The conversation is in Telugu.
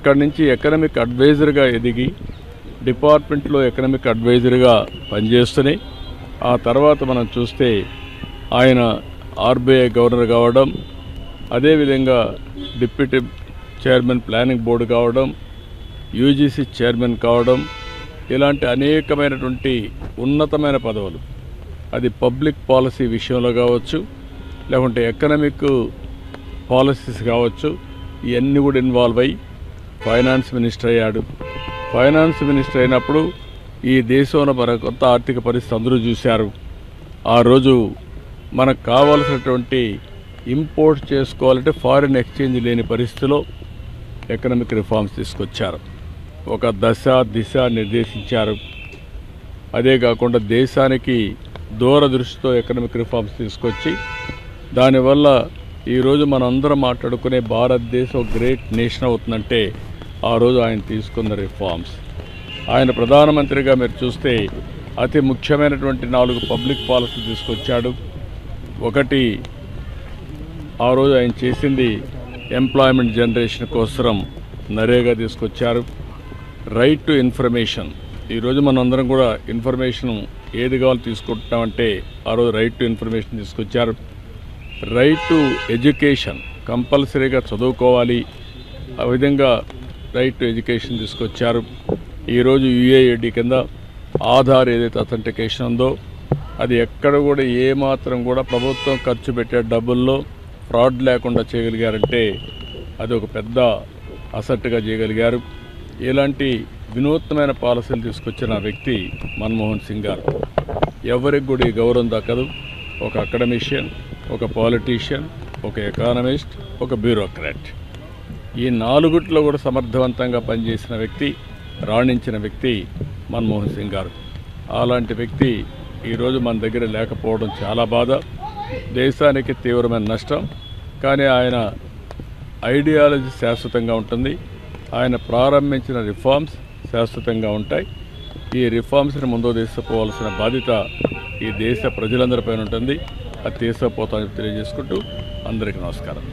అక్కడి నుంచి ఎకనామిక్ అడ్వైజర్గా ఎదిగి డిపార్ట్మెంట్లో ఎకనామిక్ అడ్వైజర్గా పనిచేస్తూనే ఆ తర్వాత మనం చూస్తే ఆయన ఆర్బీఐ గవర్నర్ కావడం, అదేవిధంగా డిప్యూటీ చైర్మన్ ప్లానింగ్ బోర్డు కావడం, యూజీసీ చైర్మన్ కావడం, ఇలాంటి అనేకమైనటువంటి ఉన్నతమైన పదవులు, అది పబ్లిక్ పాలసీ విషయంలో కావచ్చు, లేకుంటే ఎకనామిక్ పాలసీస్ కావచ్చు, ఇవన్నీ కూడా ఇన్వాల్వ్ అయ్యి ఫైనాన్స్ మినిస్టర్ అయ్యాడు. ఫైనాన్స్ మినిస్టర్ అయినప్పుడు ఈ దేశంలో మన కొత్త ఆర్థిక పరిస్థితి అందరూ చూశారు. ఆ రోజు మనకు కావాల్సినటువంటి ఇంపోర్ట్ చేసుకోవాలంటే ఫారిన్ ఎక్స్చేంజ్ లేని పరిస్థితిలో ఎకనామిక్ రిఫార్మ్స్ తీసుకొచ్చారు. ఒక దిశ నిర్దేశించారు. అదే కాకుండా దేశానికి దూరదృష్టితో ఎకనామిక్ రిఫార్మ్స్ తీసుకొచ్చి దానివల్ల ఈరోజు మనందరం మాట్లాడుకునే భారతదేశం గ్రేట్ నేషన్ అవుతుందంటే ఆ రోజు ఆయన తీసుకున్న రిఫార్మ్స్. ఆయన ప్రధానమంత్రిగా మీరు చూస్తే అతి ముఖ్యమైనటువంటి 4 పబ్లిక్ పాలసీ తీసుకొచ్చాడు. ఒకటి, ఆ రోజు ఆయన చేసింది ఎంప్లాయ్మెంట్ జనరేషన్ కోసం నరేగా తీసుకొచ్చారు. రైట్ టు ఇన్ఫర్మేషన్, ఈరోజు మనందరం కూడా ఇన్ఫర్మేషన్ ఏది కావాలో తీసుకుంటామంటే ఆ రోజు రైట్ టు ఇన్ఫర్మేషన్ తీసుకొచ్చారు. రైట్ టు ఎడ్యుకేషన్, కంపల్సరీగా చదువుకోవాలి, ఆ విధంగా రైట్ టు ఎడ్యుకేషన్ తీసుకొచ్చారు. ఈరోజు యుఏఐడి కింద ఆధార్ ఏదైతే అథెంటికేషన్ ఉందో అది ఎక్కడ కూడా ఏమాత్రం కూడా ప్రభుత్వం ఖర్చు పెట్టే డబ్బుల్లో ఫ్రాడ్ లేకుండా చేయగలిగారంటే అది ఒక పెద్ద అసెట్గా చేయగలిగారు. ఇలాంటి వినూత్నమైన పాలసీలు తీసుకొచ్చిన వ్యక్తి మన్మోహన్ సింగ్ గారు. ఎవరికి కూడా ఈ గౌరవం దక్కదు. ఒక అకాడమిషియన్, ఒక పాలిటీషియన్, ఒక ఎకానమిస్ట్, ఒక బ్యూరోక్రాట్, ఈ 4 కూడా సమర్థవంతంగా పనిచేసిన వ్యక్తి, రాణించిన వ్యక్తి మన్మోహన్ సింగ్ గారు. అలాంటి వ్యక్తి ఈరోజు మన దగ్గర లేకపోవడం చాలా బాధ, దేశానికి తీవ్రమైన నష్టం. కానీ ఆయన ఐడియాలజీ శాశ్వతంగా ఉంటుంది. ఆయన ప్రారంభించిన రిఫార్మ్స్ శాశ్వతంగా ఉంటాయి. ఈ రిఫార్మ్స్ని ముందుకు తీసుకుపోవాల్సిన బాధ్యత ఈ దేశ ప్రజలందరిపైన ఉంటుంది. అది తీసుకుపోతామని తెలియజేసుకుంటూ అందరికీ నమస్కారం.